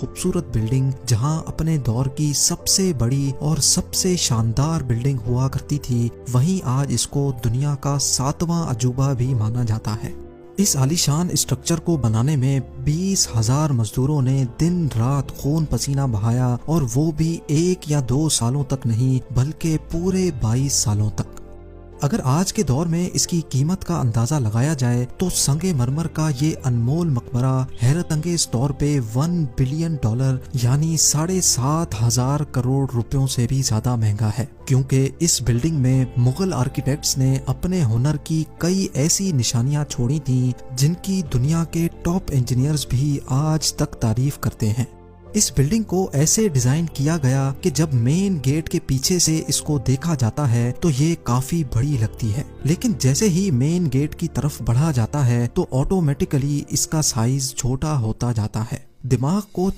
खूबसूरत बिल्डिंग जहां अपने दौर की सबसे बड़ी और सबसे शानदार बिल्डिंग हुआ करती थी, वहीं आज इसको दुनिया का 7वां अजूबा भी माना जाता है। इस आलीशान स्ट्रक्चर को बनाने में 20,000 मजदूरों ने दिन रात खून पसीना बहाया, और वो भी 1 या 2 सालों तक नहीं बल्कि पूरे 22 सालों तक। अगर आज के दौर में इसकी कीमत का अंदाजा लगाया जाए तो संगे मरमर का ये अनमोल मकबरा हैरत अंगेज तौर पे $1 बिलियन यानी 7,500 करोड़ रुपयों से भी ज्यादा महंगा है, क्योंकि इस बिल्डिंग में मुगल आर्किटेक्ट्स ने अपने हुनर की कई ऐसी निशानियां छोड़ी थी जिनकी दुनिया के टॉप इंजीनियर्स भी आज तक तारीफ करते हैं। इस बिल्डिंग को ऐसे डिजाइन किया गया कि जब मेन गेट के पीछे से इसको देखा जाता है तो ये काफी बड़ी लगती है, लेकिन जैसे ही मेन गेट की तरफ बढ़ा जाता है तो ऑटोमेटिकली इसका साइज छोटा होता जाता है। दिमाग को